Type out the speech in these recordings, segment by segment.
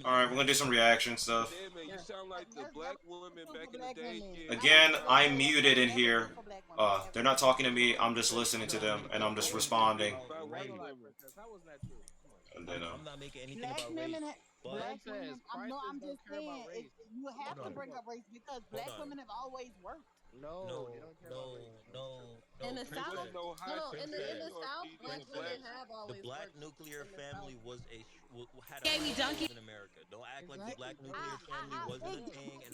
All right, we're gonna do some reaction stuff. Yeah, man, you sound like the That's black never women true back for in the black day. women. Yeah, I don't Again, feel like I'm that. That's muted in never here. true for black women. They're Ever. not talking to me. I'm just that's listening to that's them, and I'm just that's speaking responding. about white Hold on, women. Princess. How was that true? Come on. And then, Black women, black Princess, women. I'm no. prices I'm don't just care about saying. It, race. you Hold have to on. bring up race because black women have always worked. No, they don't care about race. No, it's true. You Princess, don't know how princess, you gonna see these black. princess. In the South, Exactly. no, they It, don't.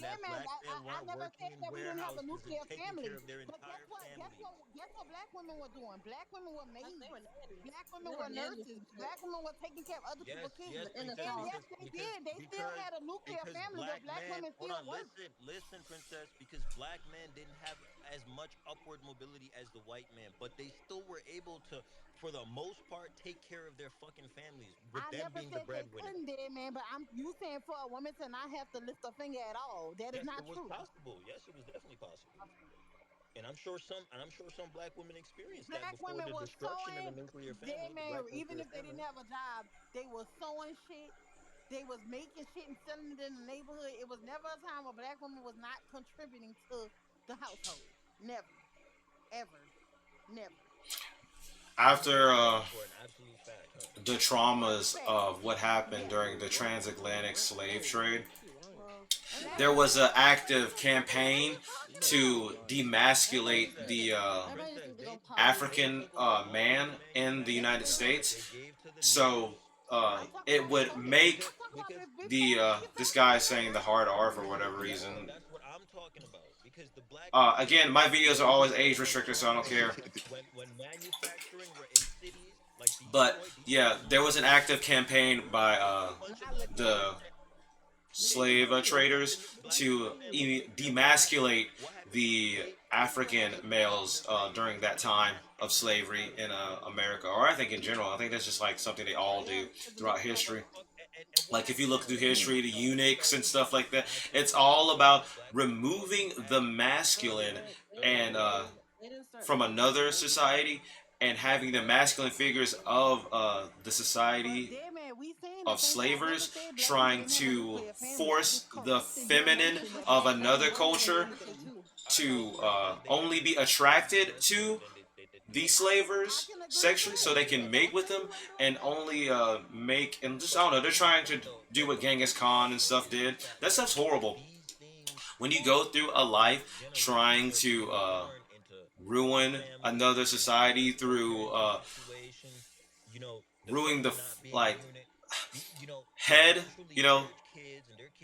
yeah, man. I never said that we didn't have a nuclear family. But guess what? Guess what? Black women were doing. Black women were maids. Black women were nurses. Black women were taking care of other people's kids. And yes, they did. They still had a nuclear family, but black women still worked. I never said they couldn't, did, man. But I'm you saying for a woman to not have to lift a finger at all. That is not true. Black women were sewing. They man, even if they didn't have a job, they were sewing shit. They was making shit and selling it in the neighborhood. It was never a time where black women was not contributing to the household. Never, ever, never. after the traumas of what happened during the transatlantic slave trade, there was an active campaign to demasculate the African man in the United States. So it would make I'm talking about before the when you this found guy slavery. saying the hard R for whatever reason. Black Again, my videos are always age restricted, so I don't care. But yeah, there was an active campaign by not legit. the slave traders to demasculate the African males during that time of slavery in America, or I think in general. I think that's just like something they all Yeah, do because it throughout makes them history. weak. Like if you look through history, the eunuchs and stuff like that, it's all about removing the masculine and from another society and having the masculine figures of the But society damn man, we saying the of same. I never slavers said black women trying didn't have a to nuclear family. I force just the corrected your feminine notion that of black women another wasn't culture doing shit too. to only be attracted to the I slavers can agree to sexually so that. they can mate Don't with say them we wasn't doing and that. only make and just I don't know, they're trying to do what Genghis Khan and stuff did. That stuff's horrible. When you go through a life trying to ruin another society through ruining the like head, you know,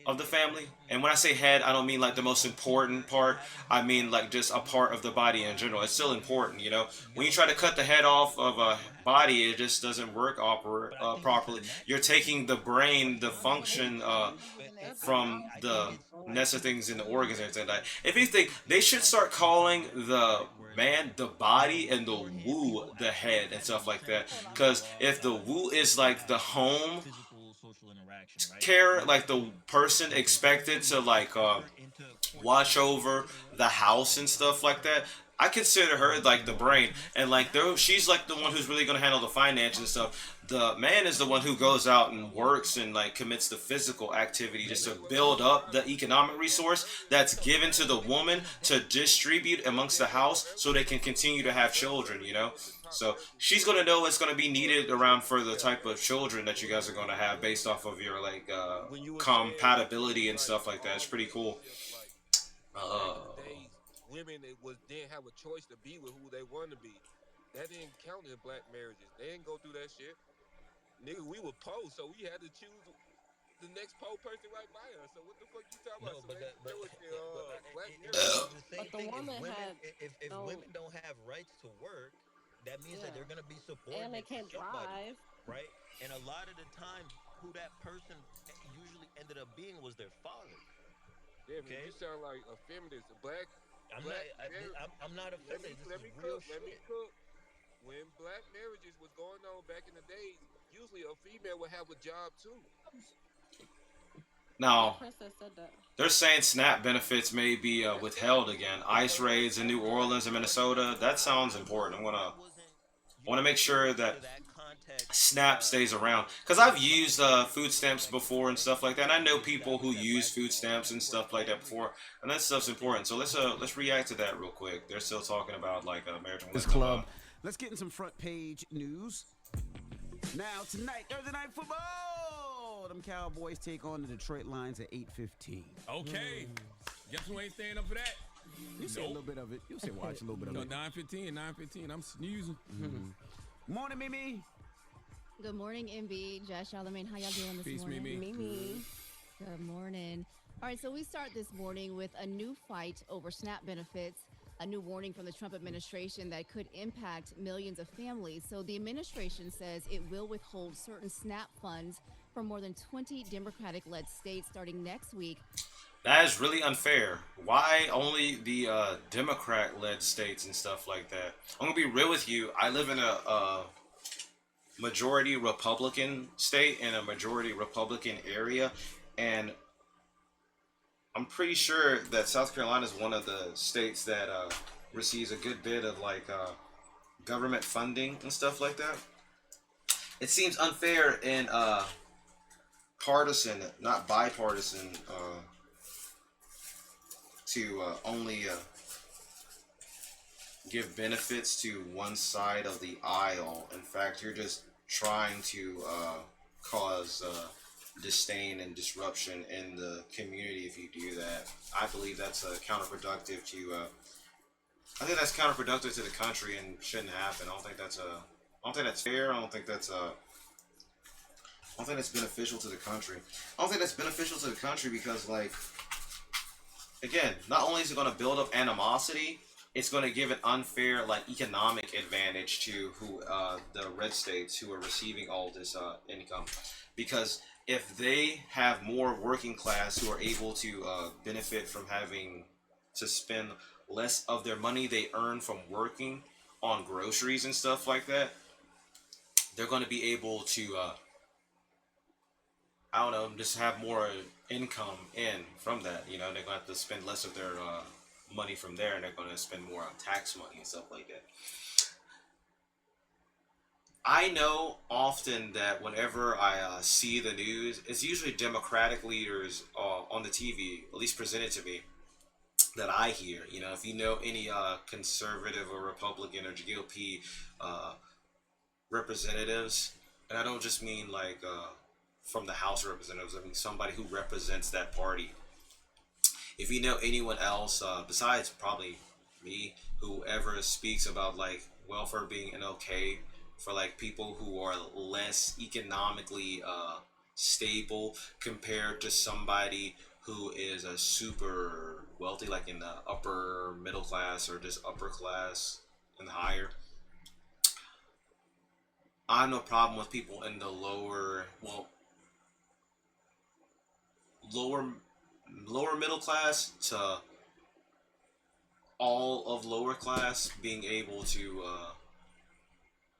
of the family. And when I say head, I don't mean like the most important part. I mean like just a part of the body in general. It's still important, you know. When you try to cut the head off of a body, it just doesn't work properly. You're taking the brain, the I mean, they function still be using that shit. I from don't see the that. necessary things in the organs and everything like that. If anything, they should start calling the man the body and the woo the head and stuff like that. Because if the woo is like the home care, like the person expected to like watch over the house and stuff like that. I consider her like the brain, and like though she's like the one who's really gonna handle the finances and stuff. The man is the one who goes out and works and like commits the physical activity just to build up the economic resource that's given to the woman to distribute amongst the house so they can continue to have children. You know, so she's gonna know what's gonna be needed around for the type of children that you guys are gonna have based off of your like When you were saying compatibility and like stuff like that. It's pretty cool. just like back Uh, in the days, women it was didn't have a choice to be with who they wanted to be. That didn't count in black marriages. They didn't go through that shit. Nigga, we were poor, so we had to choose the next poor person right by us. So what the fuck you talking about? So they was black marriages. But the woman had no, yeah, and they can't drive. Yeah, man, you sound like a feminist. A black marriage. Let me cook. When black marriages was going on back in the days, usually a female would have a job too. Yeah, Now, Princess said that. they're saying SNAP benefits may be That's right. withheld again. ICE raids in New Orleans and Minnesota. That sounds important. I want to make sure that SNAP stays around. Because I've used food stamps before and stuff like that. And I know people who use food stamps and stuff like that before, and that stuff's important. So let's react to that real quick. They're still talking about like American This Women. club. Let's get in some front page news. Now tonight, Thursday night football. Them Cowboys take on the Detroit Lions at 8:15. Okay. Guess who ain't staying up for that? You see a little bit of it. You say watch a little bit of No, it. 9:15. I'm snoozing. Morning, Mimi. Good morning, MB, Josh, Charlamagne. How y'all doing this Peace, morning? Mimi. Good morning. All right, so we start this morning with a new fight over SNAP benefits, a new warning from the Trump administration that could impact millions of families. So the administration says it will withhold certain SNAP funds from more than 20 Democratic-led states starting next week. That is really unfair. Why only the Democrat-led states and stuff like that? I'm gonna be real with you. I live in a majority Republican state and a majority Republican area, and I'm pretty sure that South Carolina is one of the states that receives a good bit of like government funding and stuff like that. It seems unfair and partisan, not bipartisan, to only give benefits to one side of the aisle. In fact, you're just trying to cause disdain and disruption in the community if you do that. I believe that's counterproductive to. I think that's counterproductive to the country and shouldn't happen. I don't think that's fair. I don't think that's beneficial to the country. I don't think that's beneficial to the country because, like, again, not only is it going to build up animosity, it's going to give an unfair, like, economic advantage to who the red states who are receiving all this income. Because if they have more working class who are able to benefit from having to spend less of their money they earn from working on groceries and stuff like that, they're going to be able to, I don't know, just have more income in from that. You know, they're going to have to spend less of their money from there, and they're going to spend more on tax money and stuff like that. I know often that whenever I see the news, it's usually Democratic leaders on the TV, at least presented to me, that I hear. You know, if you know any conservative or Republican or GOP representatives, and I don't just mean like from the House of Representatives, I mean somebody who represents that party. If you know anyone else besides probably me, whoever speaks about like welfare being an okay for like people who are less economically stable compared to somebody who is a super wealthy, like in the upper middle class or just upper class and higher. I have no problem with people in the lower middle class to all of lower class being able to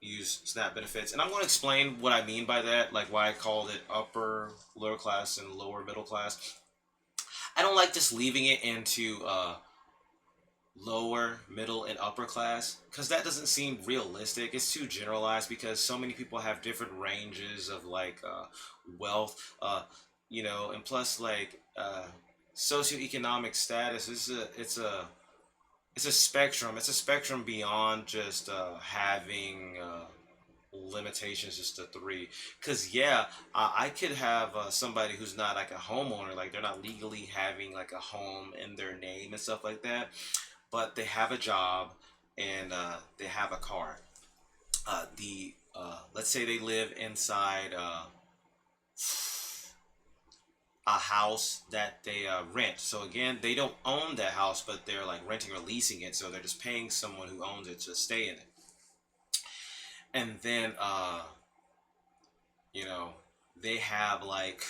use SNAP benefits. And I'm going to explain what I mean by that, like why I called it upper, lower class, and lower middle class. I don't like just leaving it into lower, middle, and upper class because that doesn't seem realistic. It's too generalized because so many people have different ranges of like wealth, you know, and plus like socioeconomic status it's a spectrum. It's a spectrum beyond just having limitations just to 3. Because yeah, I could have somebody who's not like a homeowner, like they're not legally having like a home in their name and stuff like that, but they have a job and they have a car. Let's say they live inside a house that they rent. So again, they don't own that house, but they're like renting or leasing it. So they're just paying someone who owns it to stay in it. And then, you know, they have like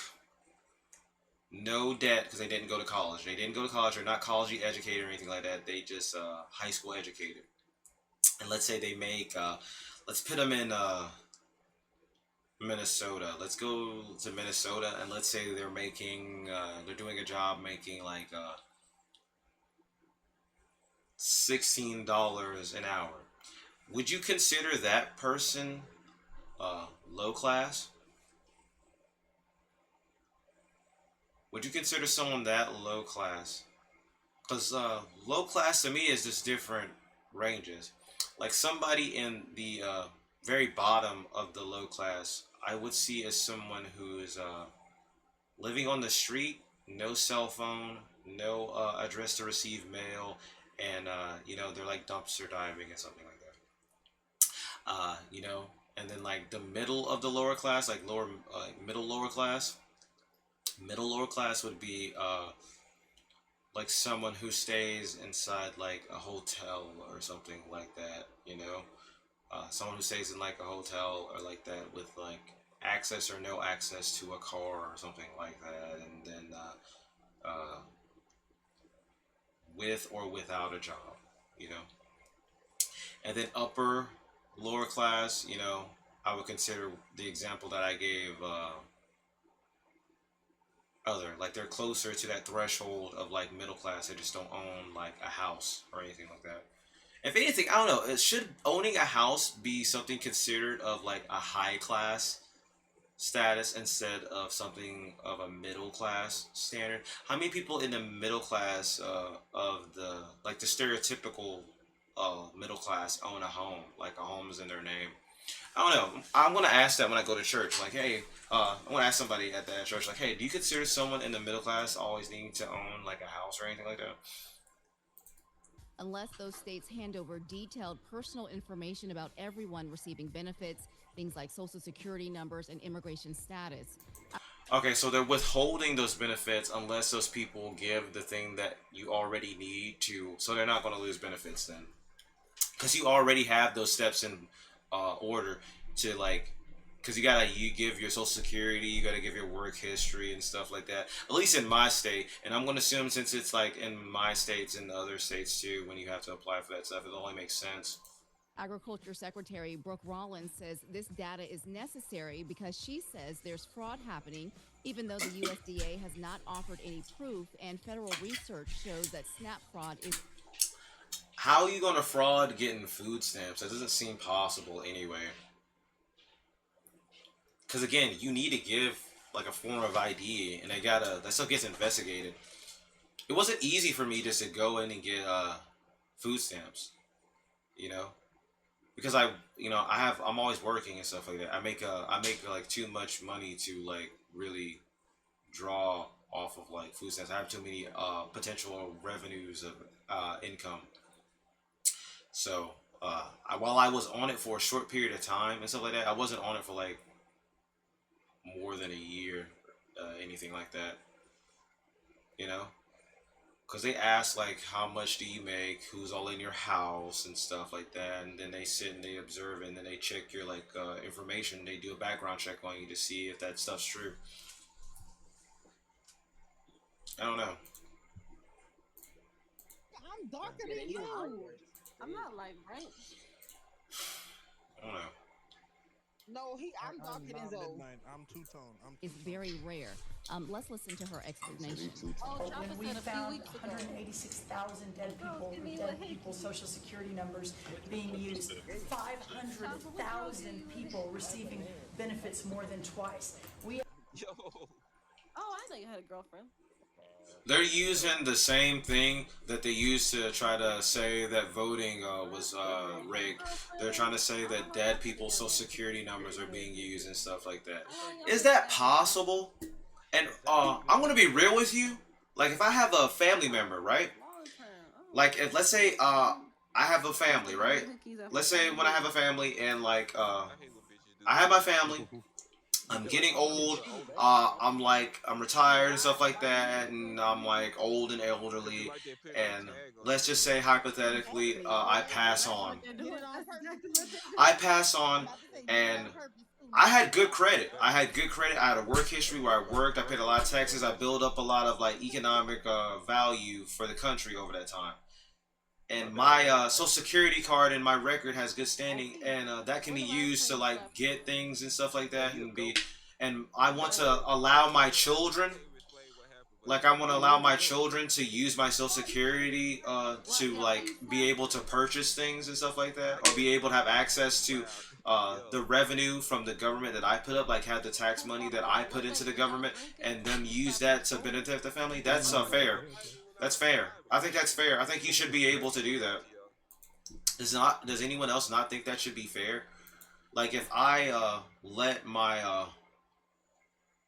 no debt because they didn't go to college. They didn't go to college. They're not college educated or anything like that. They just high school educated. And let's say they make, let's put them in Minnesota. Let's go to Minnesota and let's say they're making, they're doing a job making like $16 an hour. Would you consider that person low class? Would you consider someone that low class? Because low class to me is just different ranges. Like somebody in the very bottom of the low class, I would see as someone who is living on the street, no cell phone, no address to receive mail, and they're like dumpster diving and something like that. You know, and then like the middle of the lower class, like lower, middle lower class would be like someone who stays inside like a hotel or something like that. Someone who stays in like a hotel or like that with like access or no access to a car or something like that, and then with or without a job, you know. And then upper lower class, I would consider the example that I gave other, like they're closer to that threshold of like middle class. They just don't own like a house or anything like that. If anything, I don't know. Should owning a house be something considered of like a high class status instead of something of a middle class standard? How many people in the middle class of the like the stereotypical middle class own a home? Like a home is in their name. I don't know. I'm gonna ask that when I go to church. Like, hey, I'm gonna ask somebody at that church. Like, hey, do you consider someone in the middle class always needing to own like a house or anything like that? Unless those states hand over detailed personal information about everyone receiving benefits, things like social security numbers and immigration status. Okay, so they're withholding those benefits unless those people give the thing that you already need to. So they're not going to lose benefits then, because you already have those steps in order to like. Because you give your social security, you gotta give your work history and stuff like that. At least in my state, and I'm gonna assume since it's like in my states and other states too, when you have to apply for that stuff, it only makes sense. Agriculture Secretary Brooke Rollins says this data is necessary because she says there's fraud happening, even though the USDA has not offered any proof, and federal research shows that SNAP fraud is. How are you gonna fraud getting food stamps? That doesn't seem possible anyway. Because again, you need to give like a form of ID, and that stuff gets investigated. It wasn't easy for me just to go in and get food stamps, you know, because I'm always working and stuff like that. I make like too much money to like really draw off of like food stamps. I have too many potential revenues of income. So while I was on it for a short period of time and stuff like that, I wasn't on it for like more than a year, anything like that, you know, because they ask like how much do you make, who's all in your house and stuff like that, and then they sit and they observe, and then they check your like information. They do a background check on you to see if that stuff's true. I don't know. I'm darker than you. I'm not like right. I don't know. No, I'm darker than Zoe. I'm two-tone. Is very rare. Let's listen to her explanation. When we found 186,000 dead people, Social Security numbers being used, 500,000 people receiving benefits more than twice. Yo. Oh, I know you had a girlfriend. They're using the same thing that they used to try to say that voting was rigged. They're trying to say that dead people's social security numbers are being used and stuff like that. Is that possible? And I'm gonna be real with you. Like, if I have a family member, right? Like, if let's say I have a family, right? Let's say when I have a family and like I have my family. I'm getting old. I'm retired and stuff like that, and I'm like old and elderly. And let's just say hypothetically, I pass on. I pass on, and I had good credit. I had a work history where I worked. I paid a lot of taxes. I built up a lot of like economic value for the country over that time. And my social security card and my record has good standing, and that can be used to like get things and stuff like that, and I want to allow my children, to use my social security to like be able to purchase things and stuff like that, or be able to have access to the revenue from the government that I put up, like have the tax money that I put into the government, and them use that to benefit the family. That's fair. That's fair. I think that's fair. I think you should be able to do that. Does anyone else not think that should be fair? Like if I let my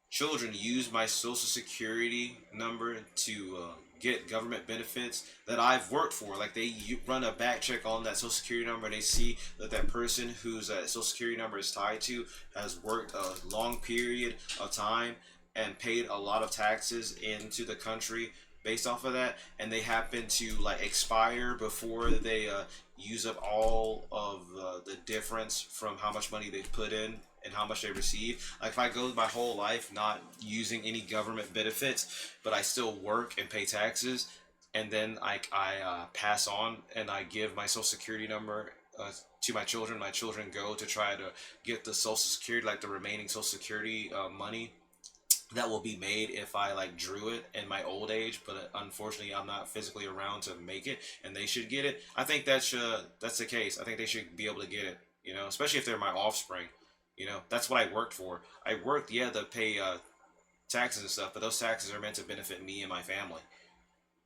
children use my social security number to get government benefits that I've worked for. Like run a back check on that social security number and they see that that person whose social security number is tied to has worked a long period of time and paid a lot of taxes into the country based off of that, and they happen to like expire before they use up all of the difference from how much money they put in and how much they receive. Like if I go my whole life not using any government benefits, but I still work and pay taxes, and then I pass on and I give my social security number to my children. My children go to try to get the social security, like the remaining social security money that will be made if I like drew it in my old age, but unfortunately I'm not physically around to make it, and they should get it. I think that's the case. I think they should be able to get it. You know, especially if they're my offspring. You know, that's what I worked for. I worked, yeah, to pay taxes and stuff, but those taxes are meant to benefit me and my family.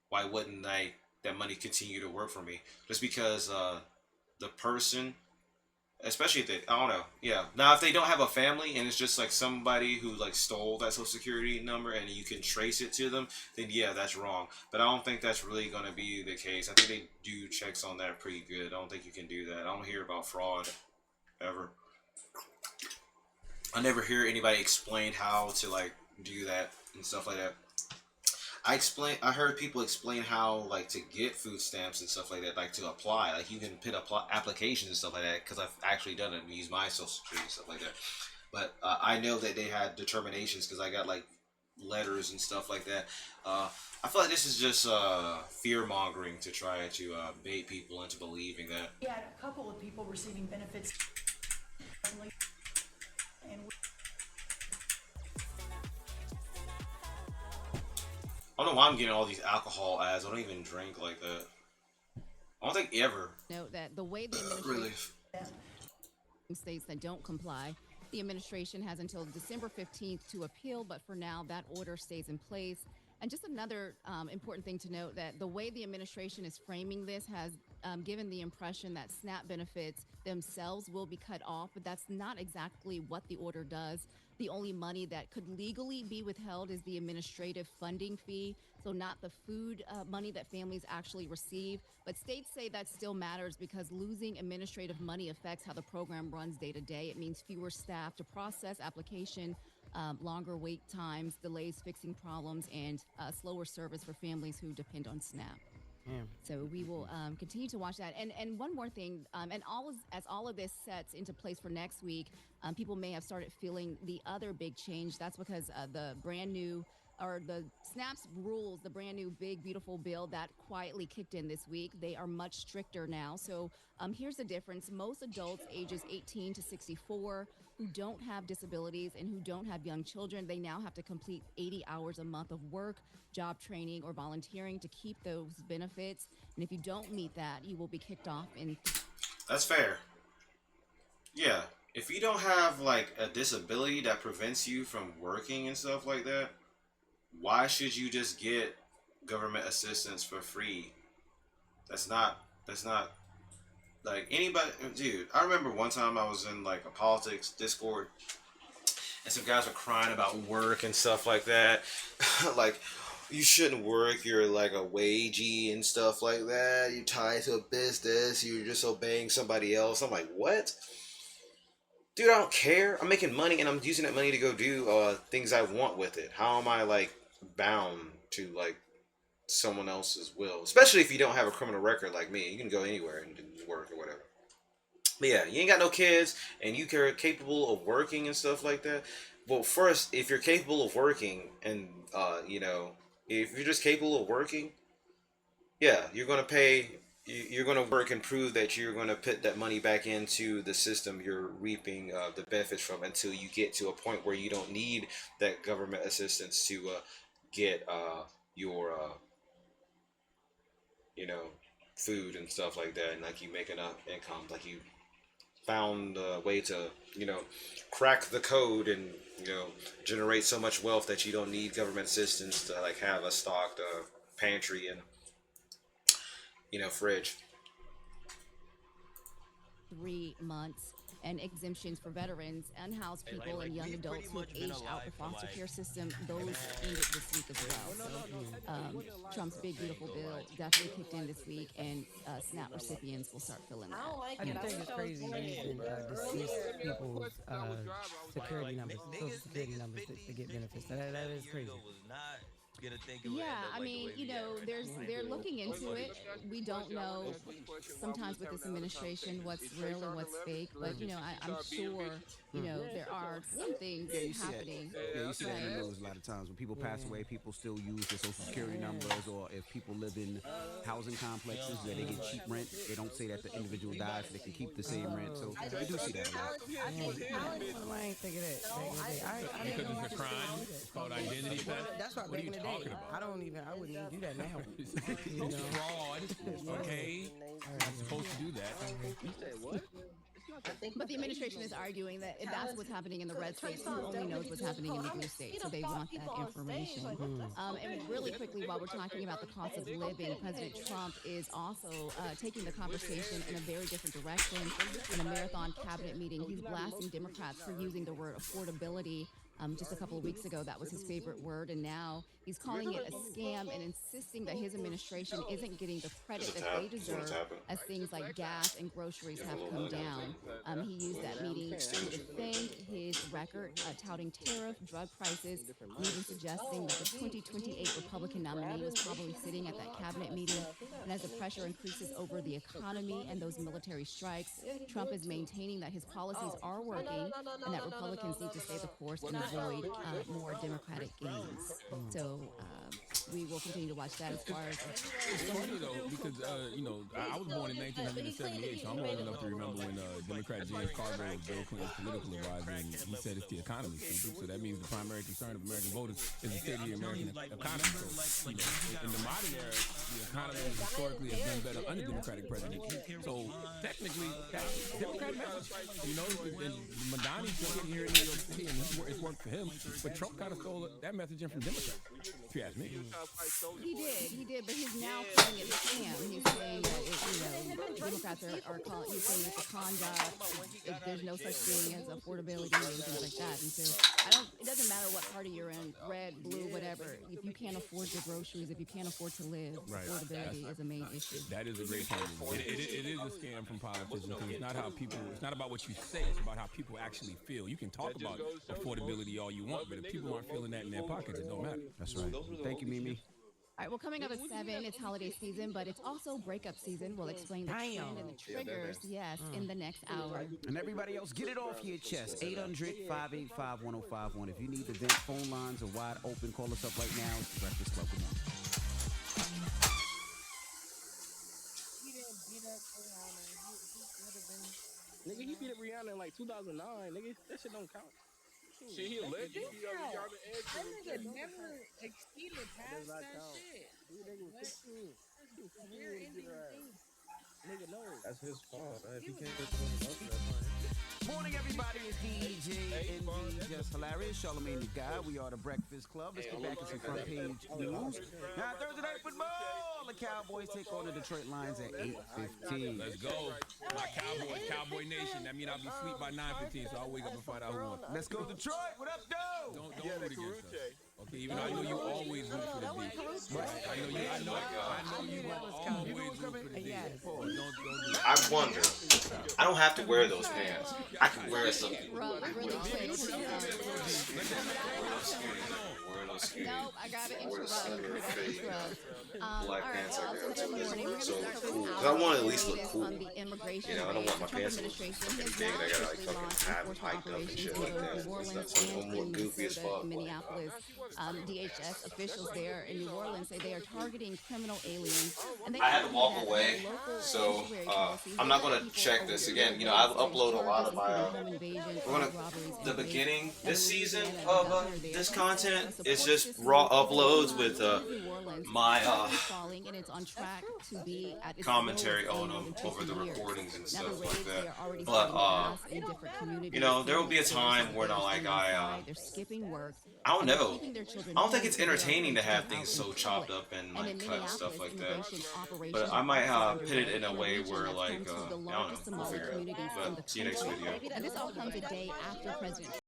Why wouldn't that money continue to work for me? Just because the person, especially if they, I don't know, yeah. Now if they don't have a family and it's just like somebody who like stole that social security number and you can trace it to them, then yeah, that's wrong. But I don't think that's really gonna be the case. I think they do checks on that pretty good. I don't think you can do that. I don't hear about fraud ever. I never hear anybody explain how to like do that and stuff like that. I heard people explain how like to get food stamps and stuff like that, like to apply. Like you can put applications and stuff like that because I've actually done it and used my social security and stuff like that. But I know that they had determinations because I got like letters and stuff like that. I feel like this is just fear mongering to try to bait people into believing that. We had a couple of people receiving benefits. And I don't know why I'm getting all these alcohol ads. I don't even drink like that. I don't think ever. Note that the way the Really. states that don't comply, the administration has until December 15th to appeal, but for now, that order stays in place. And just another important thing to note that the way the administration is framing this has given the impression that SNAP benefits themselves will be cut off, but that's not exactly what the order does. The only money that could legally be withheld is the administrative funding fee, so not the food money that families actually receive. But states say that still matters because losing administrative money affects how the program runs day to day. It means fewer staff to process application, longer wait times, delays fixing problems, and slower service for families who depend on SNAP. Yeah. So we will continue to watch that. And one more thing, and as all of this sets into place for next week, people may have started feeling the other big change. That's because the brand new, or the SNAP's rules, the brand new big, beautiful bill that quietly kicked in this week, they are much stricter now. So here's the difference. Most adults ages 18 to 64 who don't have disabilities and who don't have young children, they now have to complete 80 hours a month of work, job training, or volunteering to keep those benefits. And if you don't meet that, you will be kicked off. That's fair. Yeah. If you don't have like a disability that prevents you from working and stuff like that, why should you just get government assistance for free? That's not like anybody. Dude, I remember one time I was in like a politics Discord and some guys were crying about work and stuff like that. Like, you shouldn't work, you're like a wagey and stuff like that. You're tied to a business, you're just obeying somebody else. I'm like, what? Dude, I don't care. I'm making money and I'm using that money to go do things I want with it. How am I like bound to like someone else's will? Especially if you don't have a criminal record like me. You can go anywhere and do work or whatever. But yeah, you ain't got no kids and you're capable of working and stuff like that. Well, first, if you're capable of working and if you're just capable of working, yeah, you're gonna pay. You're gonna work and prove that you're gonna put that money back into the system. You're reaping the benefits from until you get to a point where you don't need that government assistance to get your food and stuff like that, and like you make enough income, like you found a way to, crack the code and, generate so much wealth that you don't need government assistance to like have a stocked pantry and, fridge. 3 months, and exemptions for veterans, unhoused people, and young adults who have aged out the foster care system. Those ended this week as well. So Trump's big beautiful bill definitely kicked in this week, and SNAP recipients will start filling that. I don't like I it. do think it's crazy using deceased people's security numbers, social security numbers to get benefits. That is crazy. Yeah, I mean, they're looking into it. We don't know sometimes with this administration what's real and what's fake, but I'm sure there are some things happening. Yeah, you see that in the Right. news a lot of times. When people pass away, people still use their social security numbers, or if people live in housing complexes where they get cheap rent, they don't say that the individual died so they can keep the same rent. So we do see that a lot. I ain't think of that. I Because it's a crime. It's called identity theft. That's why What are back you in the day, talking about? I wouldn't even do that now. It's fraud. Okay? I'm supposed to do that. You said what? But the administration is arguing that if that's what's happening in the red states, who only knows what's happening in the blue states? So they want that information. And really quickly, while we're talking about the cost of living, President Trump is also taking the conversation in a very different direction. In a marathon cabinet meeting, he's blasting Democrats for using the word affordability. Just a couple of weeks ago, that was his favorite word, and now he's calling it a scam and insisting that his administration isn't getting the credit that they deserve as things like gas and groceries have come down. He used that meeting to defend his record, touting tariff, drug prices, even suggesting that the 2028 Republican nominee was probably sitting at that cabinet meeting. And as the pressure increases over the economy and those military strikes, Trump is maintaining that his policies are working and that Republicans need to stay the course and avoid more Democratic gains. So we will continue to watch that as far as. It's funny though, because I was born in 1978, so I'm old enough to remember when Democrat James Carville was Bill Clinton's political advisor, and he said it's the economy, stupid. So that means the primary concern of American voters is the state of the American economy. So in the modern era, the economy historically has done better under Democratic presidents. So technically, that's Democratic message. And Madani took it here in New York City, and it's worked for him. But Trump kind of stole that message in from Democrats, if you ask me. He did, but he's now calling it a scam. He's saying that Democrats are calling. He's saying it's a con job. There's no such thing as affordability and things like that. And so it doesn't matter what party you're in, red, blue, whatever. If you can't afford your groceries, if you can't afford to live, affordability is a main issue. That is a great point. It is a scam from politicians because it's not how people. It's not about what you say. It's about how people actually feel. You can talk about affordability all you want, but if people aren't feeling that in their pockets, it don't matter. That's right. Thank you, Mimi. All right, well, coming up at 7, it's holiday season, but it's also breakup season. We'll explain the trend and the triggers, in the next hour. And everybody else, get it off your chest. 800-585-1051. If you need the vent, phone lines are wide open. Call us up right now. It's the Breakfast Club. Come on. Nigga, he beat up Rihanna in like 2009. Nigga, that shit don't count. Shit, he a legend. That nigga never exceeded past that shit. Nigga was 16. We're in the Nigga, no. That's his fault. If he can't get Morning, everybody. It's DJ NV, just hilarious. Charlamagne the Guy. We are the Breakfast Club. Let's get back to some front page news. Now, Thursday night football. The Cowboys take on the Detroit Lions at 8:15. Let's go. My Cowboys, Cowboy Nation. That means I'll be asleep by 9:15, so I'll wake up and find out who won. Let's go Detroit. What up, though? Don't root against us. Okay, even though I know you always root for the D. I know you will always root for the D. Don't do that. I wonder. I don't have to wear those pants. I can wear something. Really quick. No, I gotta interrupt. Black pants All are right, also good morning. We're so gonna start cool. with 'Cause I want to at least look this cool. on the immigration You know, I don't want my Trump pants to look administration fucking has big. now I gotta like officially fucking launched have them enforcement hiked up and operations shit in like both that. New Orleans That's I'm and more in goofy as Minnesota fuck. and Minneapolis. DHS officials there in New Orleans say they are targeting criminal aliens. And they I had to argue walk that away, the local so sanctuary policies I'm not will let gonna people check this over again. You know, I upload a lot of my home invasion, we're gonna robberies, the and rapes. beginning And this season Louisiana of governor there this says content supports is just this raw uploads with my falling, and it's on track to be at its commentary lowest on in more them than over 50 the years. recordings and Now, stuff the like rates, they that. are already But starting to pass in different communities. you know, there will be a Families time where not like they're skipping work. I don't And they're know. keeping their children I don't think home it's so they are entertaining to taken have out things in so chopped public. up and And like in cut and stuff Minneapolis, like that. immigration operations But I are might also put it underway in a in a way region where that's like home to the I don't know. largest We'll Somali figure it communities out. in the But see you next country. video. And this all comes a day after President